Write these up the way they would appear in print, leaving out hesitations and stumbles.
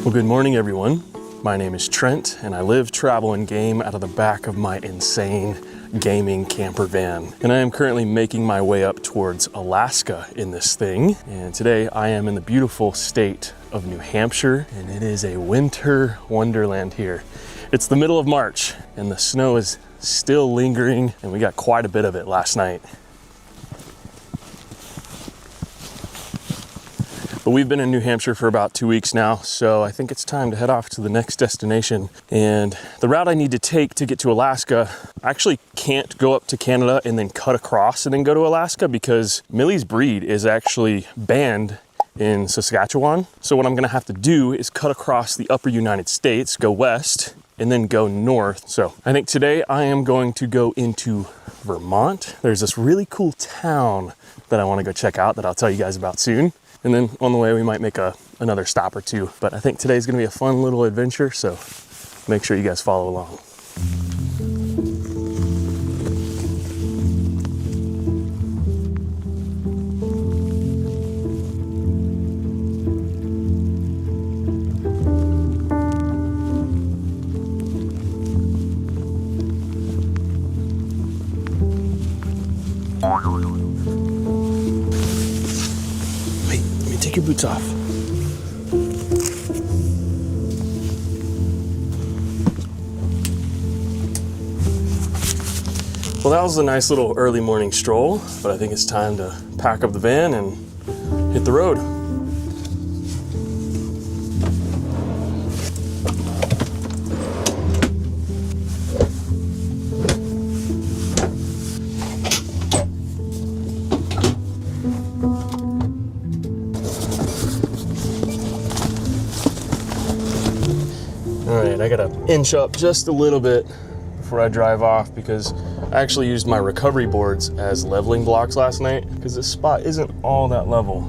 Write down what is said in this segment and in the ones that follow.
Well, good morning, everyone. My name is Trent, and I live, travel, and game out of the back of my insane gaming camper van. And I am currently making my way up towards Alaska in this thing. And today I am in the beautiful state of New Hampshire, and it is a winter wonderland here. It's the middle of March, and the snow is still lingering, and we got quite a bit of it last night. But we've been in New Hampshire for about 2 weeks now, so I think it's time to head off to the next destination. And the route I need to take to get to Alaska, I actually can't go up to Canada and then cut across and then go to Alaska because Millie's breed is actually banned in Saskatchewan. So what I'm gonna have to do is cut across the upper United States, go west, and then go north. So I think today I am going to go into Vermont. There's this really cool town that I wanna go check out that I'll tell you guys about soon. And then on the way, we might make another stop or two. But I think today's gonna be a fun little adventure, so make sure you guys follow along. Take your boots off. Well, that was a nice little early morning stroll, but I think it's time to pack up the van and hit the road. I gotta inch up just a little bit before I drive off because I actually used my recovery boards as leveling blocks last night because this spot isn't all that level.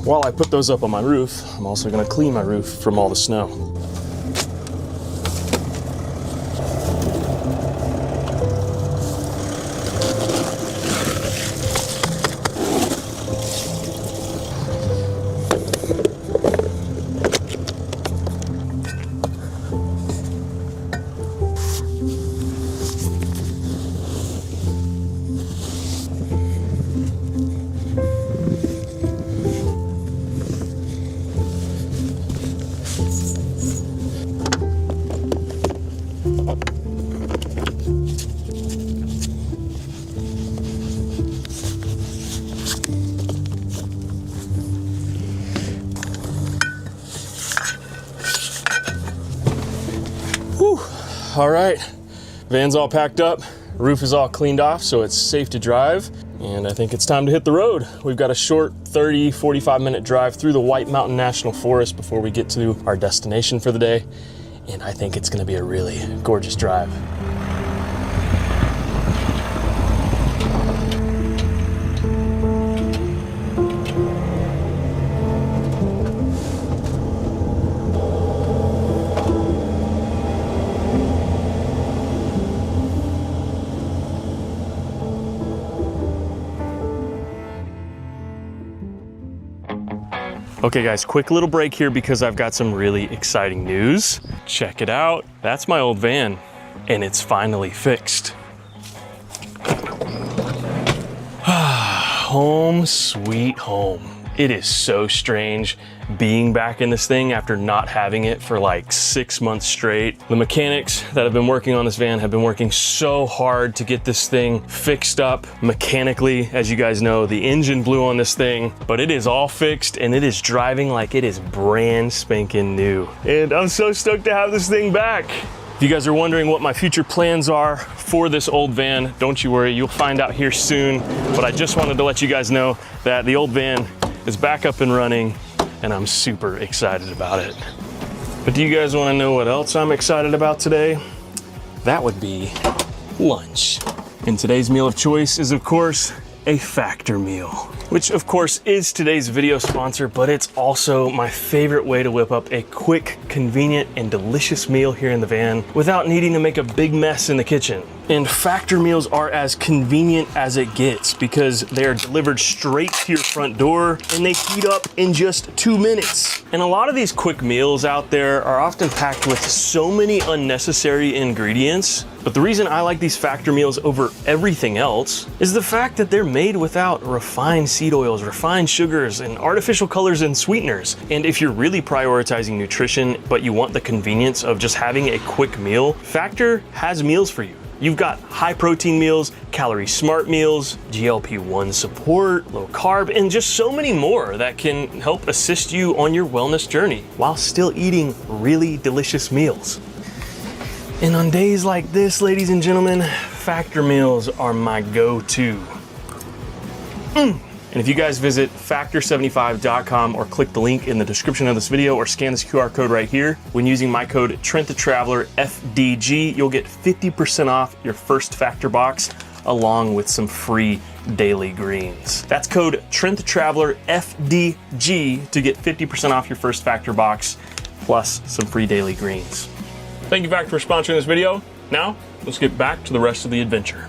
While I put those up on my roof, I'm also gonna clean my roof from all the snow. All right, van's all packed up, roof is all cleaned off, so it's safe to drive. And I think it's time to hit the road. We've got a short 45 minute drive through the White Mountain National Forest before we get to our destination for the day. And I think it's gonna be a really gorgeous drive. Okay guys, quick little break here because I've got some really exciting news. Check it out. That's my old van and it's finally fixed. Home sweet home. It is so strange being back in this thing after not having it for like 6 months straight. The mechanics that have been working on this van have been working so hard to get this thing fixed up mechanically. As you guys know, the engine blew on this thing, but it is all fixed and it is driving like it is brand spanking new. And I'm so stoked to have this thing back. If you guys are wondering what my future plans are for this old van, don't you worry, you'll find out here soon. But I just wanted to let you guys know that the old van is back up and running and I'm super excited about it. But do you guys want to know what else I'm excited about today? That would be lunch. And today's meal of choice is, of course, a Factor meal, which of course is today's video sponsor, but it's also my favorite way to whip up a quick, convenient, and delicious meal here in the van without needing to make a big mess in the kitchen. And factor meals are as convenient as it gets because they are delivered straight to your front door and they heat up in just 2 minutes. And a lot of these quick meals out there are often packed with so many unnecessary ingredients. But the reason I like these factor meals over everything else is the fact that they're made without refined seed oils, refined sugars, and artificial colors and sweeteners. And if you're really prioritizing nutrition, but you want the convenience of just having a quick meal, Factor has meals for you. You've got high protein meals, calorie smart meals, GLP-1 support, low carb, and just so many more that can help assist you on your wellness journey while still eating really delicious meals. And on days like this, ladies and gentlemen, Factor meals are my go-to. And if you guys visit factor75.com or click the link in the description of this video or scan this QR code right here, when using my code Trent the Traveler FDG, you'll get 50% off your first Factor box along with some free daily greens. That's code Trent the Traveler FDG to get 50% off your first Factor box plus some free daily greens. Thank you, Factor, for sponsoring this video. Now, let's get back to the rest of the adventure.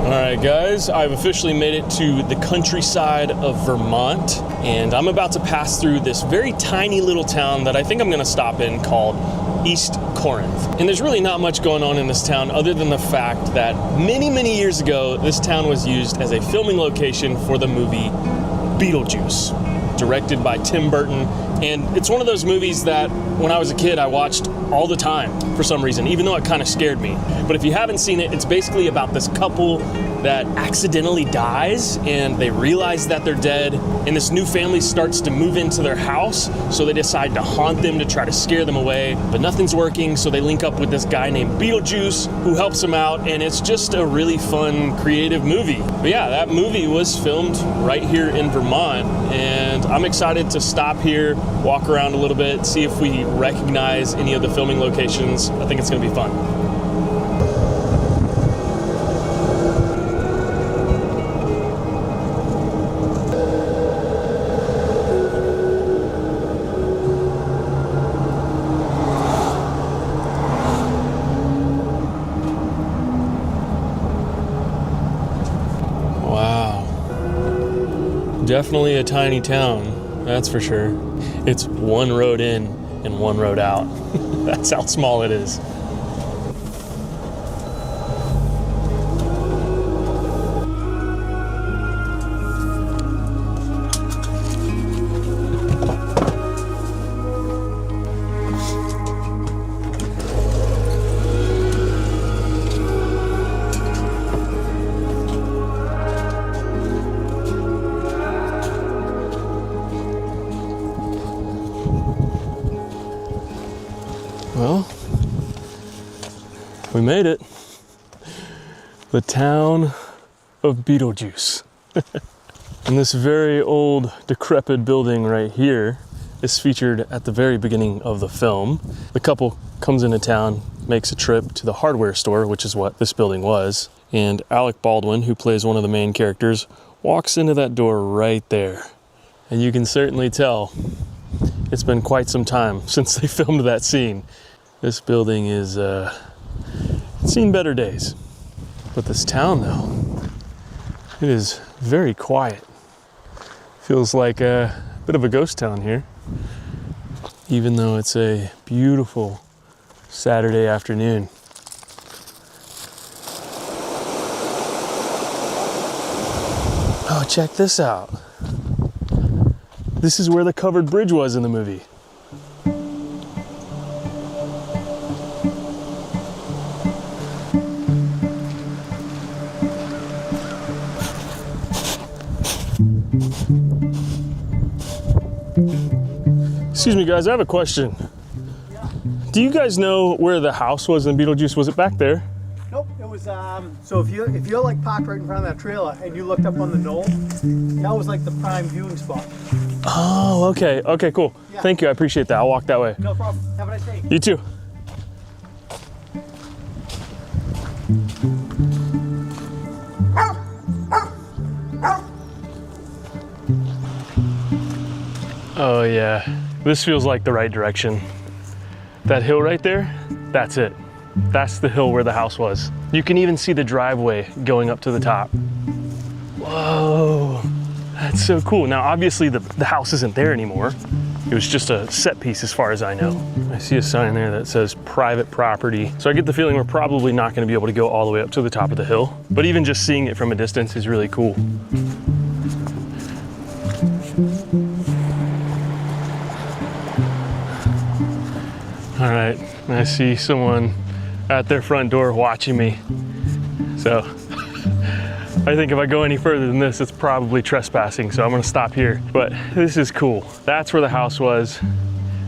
Alright guys, I've officially made it to the countryside of Vermont, and I'm about to pass through this very tiny little town that I think I'm going to stop in called East Corinth. And there's really not much going on in this town other than the fact that many years ago, this town was used as a filming location for the movie Beetlejuice, directed by Tim Burton. And it's one of those movies that when I was a kid, I watched all the time for some reason, even though it kind of scared me. But if you haven't seen it, it's basically about this couple that accidentally dies and they realize that they're dead, and this new family starts to move into their house, so they decide to haunt them to try to scare them away, but nothing's working, so they link up with this guy named Beetlejuice who helps them out, and it's just a really fun, creative movie. But yeah, that movie was filmed right here in Vermont, and I'm excited to stop here, walk around a little bit, see if we recognize any of the filming locations. I think it's gonna be fun. Definitely a tiny town, that's for sure. It's one road in and one road out. That's how small it is. Well, we made it. The town of Beetlejuice. And this very old, decrepit building right here is featured at the very beginning of the film. The couple comes into town, makes a trip to the hardware store, which is what this building was, and Alec Baldwin, who plays one of the main characters, walks into that door right there. And you can certainly tell it's been quite some time since they filmed that scene. This building is, it's seen better days. But this town though, it is very quiet. Feels like a bit of a ghost town here, even though it's a beautiful Saturday afternoon. Oh, check this out. This is where the covered bridge was in the movie. Excuse me guys, I have a question. Yeah. Do you guys know where the house was in Beetlejuice? Was it back there? Nope, it was, so if you're like parked right in front of that trailer and you looked up on the knoll, that was like the prime viewing spot. Oh, okay. Okay, cool. Yeah. Thank you, I appreciate that. I'll walk that way. No problem. Have a nice day. You too. Oh yeah, this feels like the right direction. That hill right there, that's it. That's the hill where the house was. You can even see the driveway going up to the top. Whoa, that's so cool. Now, obviously the house isn't there anymore. It was just a set piece as far as I know. I see a sign there that says private property. So I get the feeling we're probably not gonna be able to go all the way up to the top of the hill, but even just seeing it from a distance is really cool. All right, I see someone at their front door watching me. So I think if I go any further than this, it's probably trespassing, so I'm gonna stop here. But this is cool. That's where the house was,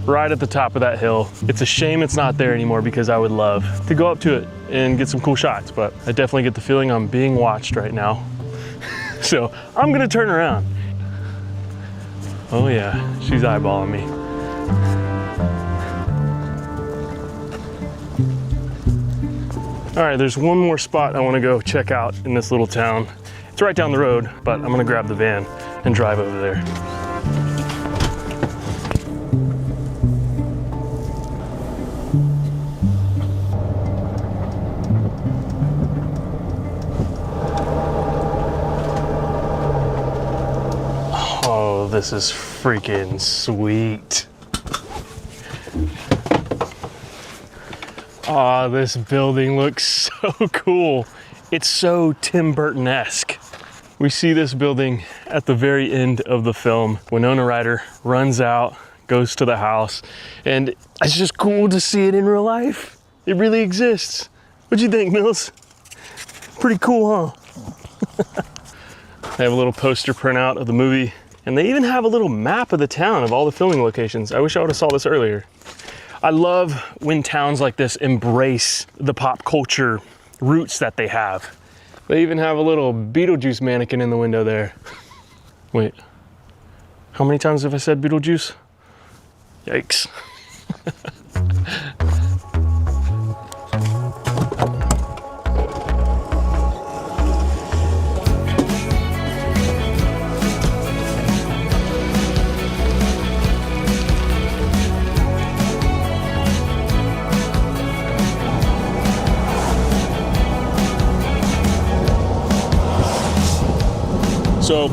right at the top of that hill. It's a shame it's not there anymore because I would love to go up to it and get some cool shots, but I definitely get the feeling I'm being watched right now. So I'm gonna turn around. Oh yeah, she's eyeballing me. All right, there's one more spot I wanna go check out in this little town. It's right down the road, but I'm gonna grab the van and drive over there. Oh, this is freaking sweet. Ah, this building looks so cool. It's so Tim Burton-esque. We see this building at the very end of the film. Winona Ryder runs out, goes to the house, and it's just cool to see it in real life. It really exists. What'd you think, Mills? Pretty cool, huh? They have a little poster printout of the movie, and they even have a little map of the town of all the filming locations. I wish I would have saw this earlier. I love when towns like this embrace the pop culture roots that they have. They even have a little Beetlejuice mannequin in the window there. Wait, how many times have I said Beetlejuice? Yikes. So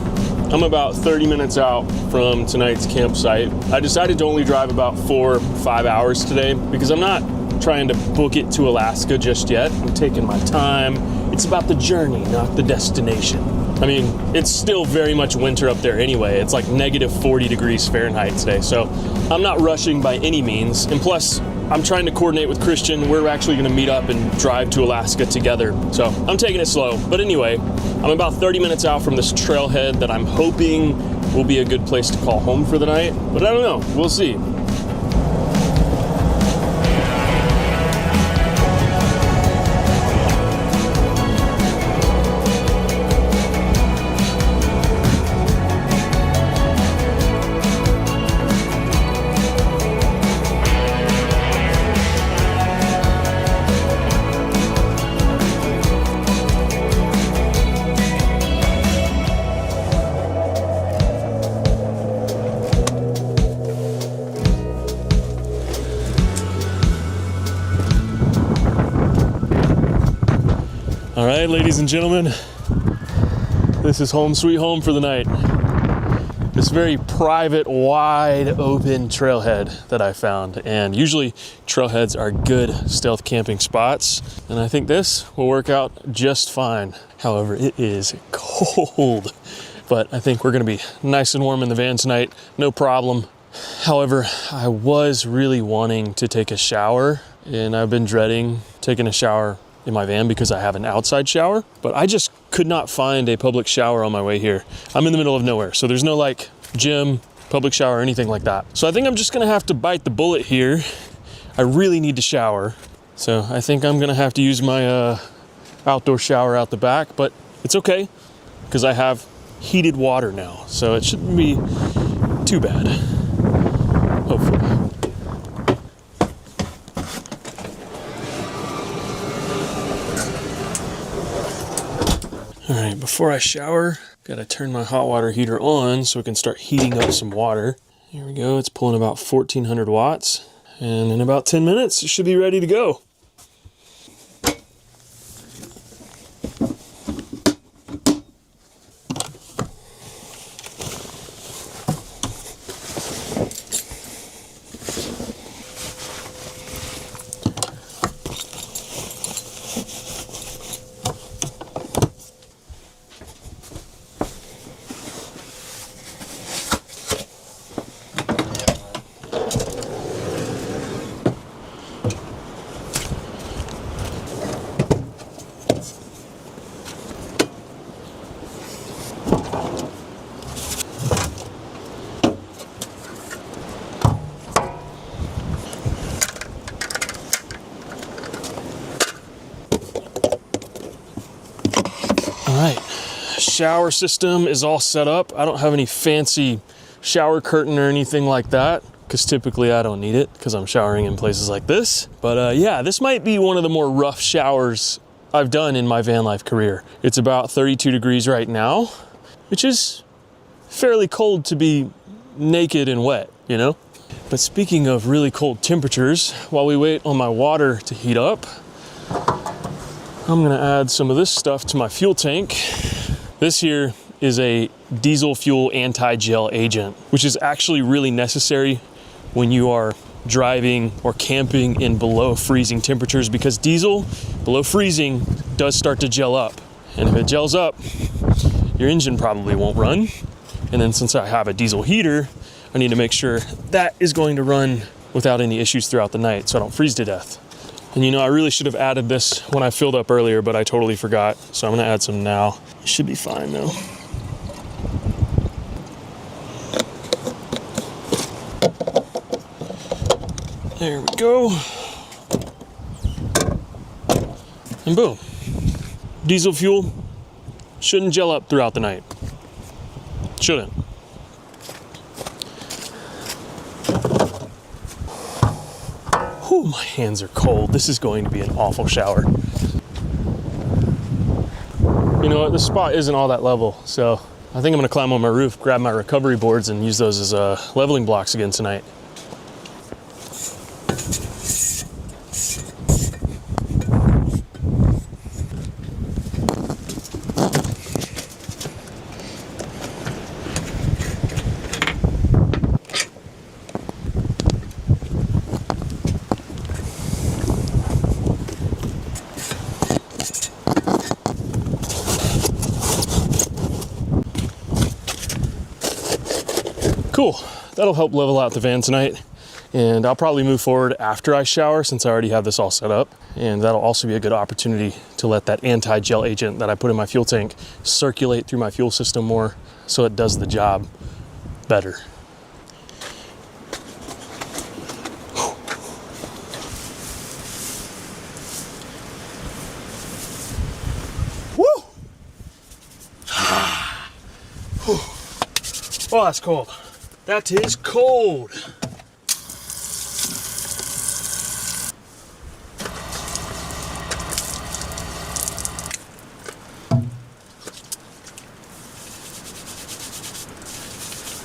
I'm about 30 minutes out from tonight's campsite. I decided to only drive about 4 or 5 hours today because I'm not trying to book it to Alaska just yet. I'm taking my time. It's about the journey, not the destination. I mean, it's still very much winter up there anyway. It's like negative 40 degrees Fahrenheit today. So I'm not rushing by any means. And plus, I'm trying to coordinate with Christian. We're actually gonna meet up and drive to Alaska together. So I'm taking it slow. But anyway, I'm about 30 minutes out from this trailhead that I'm hoping will be a good place to call home for the night. But I don't know, we'll see. All right, ladies and gentlemen, this is home sweet home for the night. This very private, wide open trailhead that I found. And usually trailheads are good stealth camping spots. And I think this will work out just fine. However, it is cold, but I think we're gonna be nice and warm in the van tonight, no problem. However, I was really wanting to take a shower, and I've been dreading taking a shower in my van because I have an outside shower, but I just could not find a public shower on my way here. I'm in the middle of nowhere, so there's no like gym, public shower, or anything like that. So I think I'm just gonna have to bite the bullet here. I really need to shower. So I think I'm gonna have to use my outdoor shower out the back, but it's okay because I have heated water now, so it shouldn't be too bad, hopefully. All right, before I shower, gotta turn my hot water heater on so it can start heating up some water. Here we go, it's pulling about 1400 watts. And in about 10 minutes, it should be ready to go. Alright, shower system is all set up. I don't have any fancy shower curtain or anything like that, because typically I don't need it because I'm showering in places like this. But yeah, this might be one of the more rough showers I've done in my van life career. It's about 32 degrees right now, which is fairly cold to be naked and wet, you know? But speaking of really cold temperatures, while we wait on my water to heat up, I'm gonna add some of this stuff to my fuel tank. This here is a diesel fuel anti-gel agent, which is actually really necessary when you are driving or camping in below freezing temperatures, because diesel below freezing does start to gel up. And if it gels up, your engine probably won't run. And then since I have a diesel heater, I need to make sure that is going to run without any issues throughout the night so I don't freeze to death. And you know, I really should have added this when I filled up earlier, but I totally forgot. So I'm gonna add some now. It should be fine though. There we go. And boom. Diesel fuel shouldn't gel up throughout the night. Shouldn't. Whew, my hands are cold. This is going to be an awful shower. You know what, this spot isn't all that level, so I think I'm gonna climb on my roof, grab my recovery boards, and use those as leveling blocks again tonight. Cool, that'll help level out the van tonight. And I'll probably move forward after I shower since I already have this all set up. And that'll also be a good opportunity to let that anti-gel agent that I put in my fuel tank circulate through my fuel system more so it does the job better. Woo! Oh, that's cold. That is cold.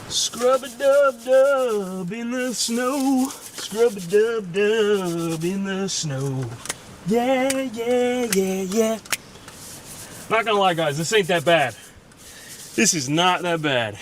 Scrub-a-dub-dub in the snow. Scrub-a-dub-dub in the snow. Yeah, yeah, yeah, yeah. Not gonna lie, guys, this ain't that bad. This is not that bad.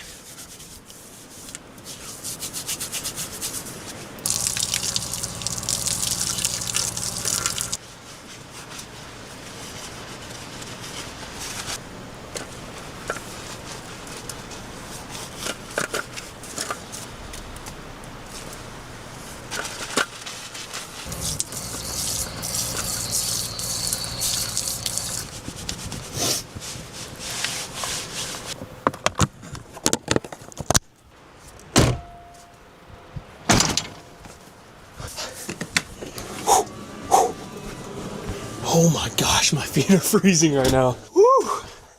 Oh my gosh, my feet are freezing right now. Woo!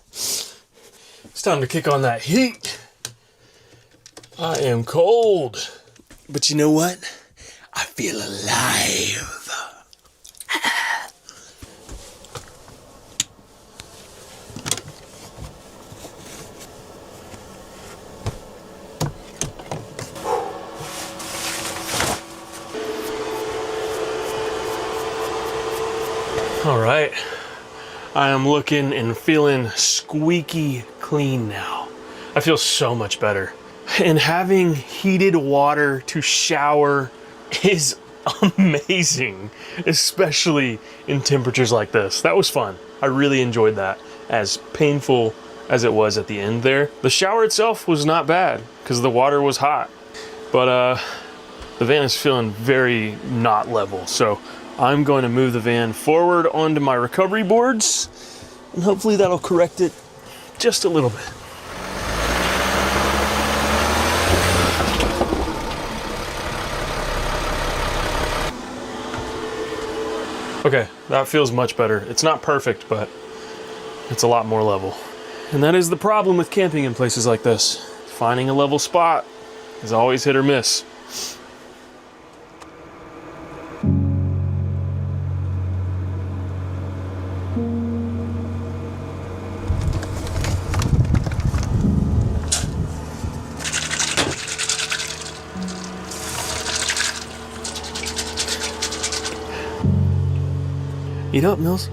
It's time to kick on that heat. I am cold. But you know what? I feel alive. All right, I am looking and feeling squeaky clean now. I feel so much better. And having heated water to shower is amazing, especially in temperatures like this. That was fun. I really enjoyed that, as painful as it was at the end there. The shower itself was not bad because the water was hot, but the van is feeling very not level. So I'm going to move the van forward onto my recovery boards, and hopefully that'll correct it just a little bit. Okay, that feels much better. It's not perfect, but it's a lot more level. And that is the problem with camping in places like this. Finding a level spot is always hit or miss. Eat up, Mills.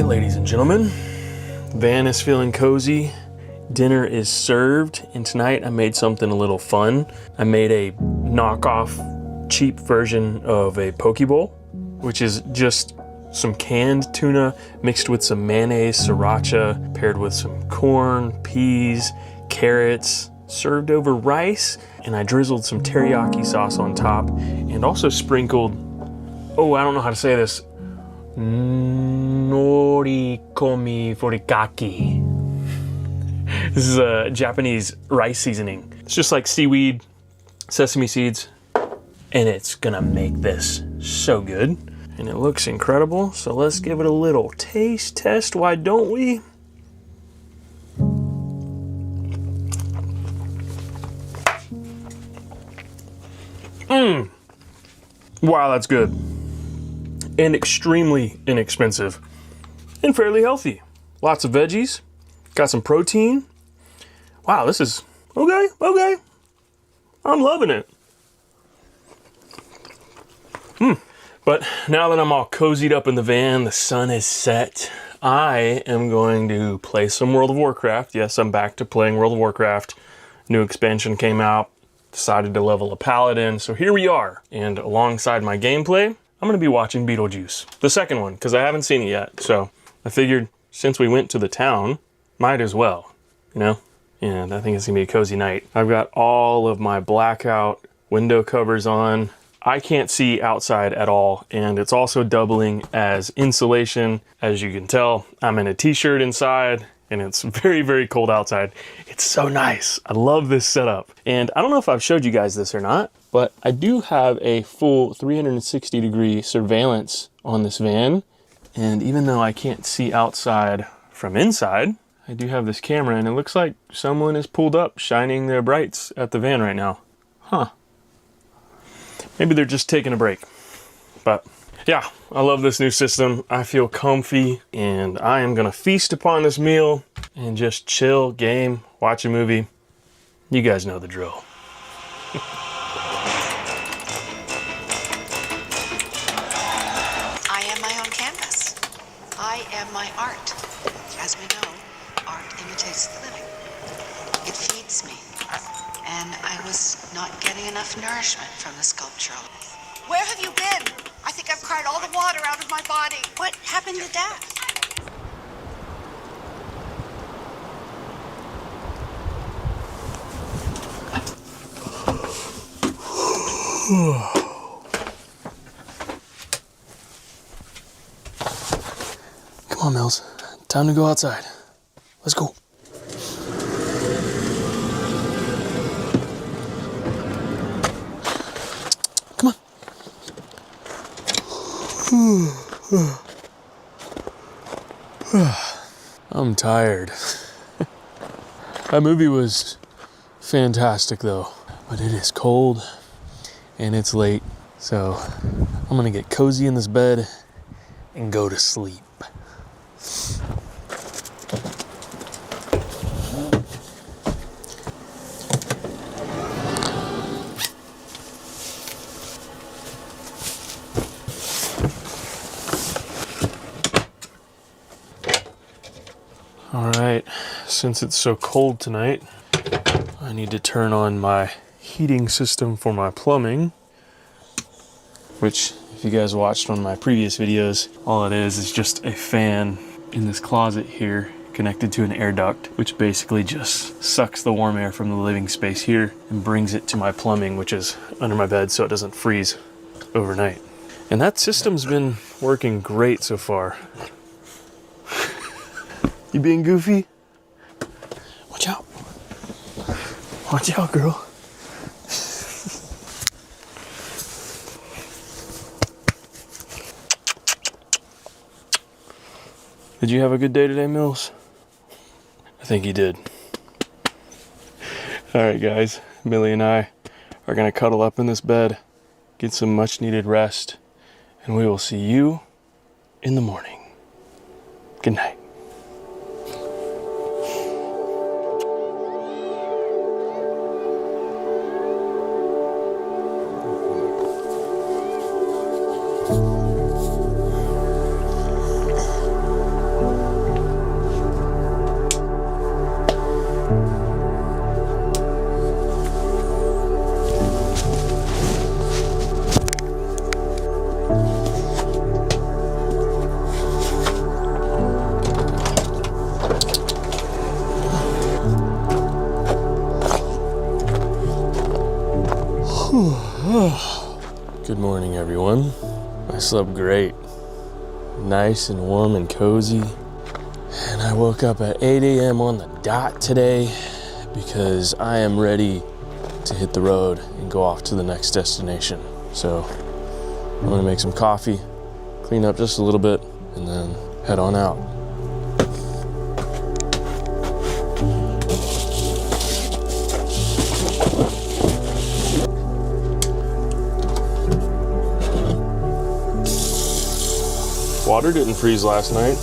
right, ladies and gentlemen, van is feeling cozy, dinner is served, and tonight I made something a little fun. I made a knockoff cheap version of a poke bowl, which is just some canned tuna mixed with some mayonnaise, sriracha, paired with some corn, peas, carrots, served over rice, and I drizzled some teriyaki sauce on top and also sprinkled, oh, I don't know how to say this, norikomi furikake. This is a Japanese rice seasoning. It's just like seaweed, sesame seeds, and it's gonna make this so good. And it looks incredible, so let's give it a little taste test, why don't we? Wow, that's good. And extremely inexpensive. And fairly healthy. Lots of veggies. Got some protein. Wow, this is okay. I'm loving it. But now that I'm all cozied up in the van, the sun is set, I am going to play some World of Warcraft. Yes, I'm back to playing World of Warcraft. New expansion came out. Decided to level a paladin, so here we are. And alongside my gameplay, I'm gonna be watching Beetlejuice. The second one, because I haven't seen it yet. So I figured since we went to the town, might as well, you know? And I think it's gonna be a cozy night. I've got all of my blackout window covers on. I can't see outside at all, and it's also doubling as insulation. As you can tell, I'm in a t-shirt inside, and it's very, very cold outside. It's so nice. I love this setup. And I don't know if I've showed you guys this or not, but I do have a full 360-degree surveillance on this van. And even though I can't see outside from inside, I do have this camera, and it looks like someone is pulled up shining their brights at the van right now. Huh. Maybe they're just taking a break. But yeah, I love this new system. I feel comfy, and I am gonna feast upon this meal and just chill, game, watch a movie. You guys know the drill. I am my own canvas. I am my art. As we know, art imitates the living. It feeds me. And I was not getting enough nourishment from the sculptural. Where have you been? I think I've cried all the water out of my body. What happened to Dad? Come on, Mills. Time to go outside. Let's go. Come on. I'm tired. That movie was fantastic though, but it is cold and it's late, so I'm gonna get cozy in this bed and go to sleep. All right, since it's so cold tonight, I need to turn on my heating system for my plumbing, which, if you guys watched one of my previous videos, all it is just a fan in this closet here connected to an air duct, which basically just sucks the warm air from the living space here and brings it to my plumbing, which is under my bed so it doesn't freeze overnight. And that system's been working great so far. You being goofy? Watch out. Watch out, girl. Did you have a good day today, Mills? I think you did. All right, guys. Millie and I are going to cuddle up in this bed, get some much needed rest, and we will see you in the morning. Good night. Good morning, everyone. I slept great. Nice and warm and cozy. And I woke up at 8 a.m. on the dot today because I am ready to hit the road and go off to the next destination. So I'm gonna make some coffee, clean up just a little bit, and then head on out. Water didn't freeze last night.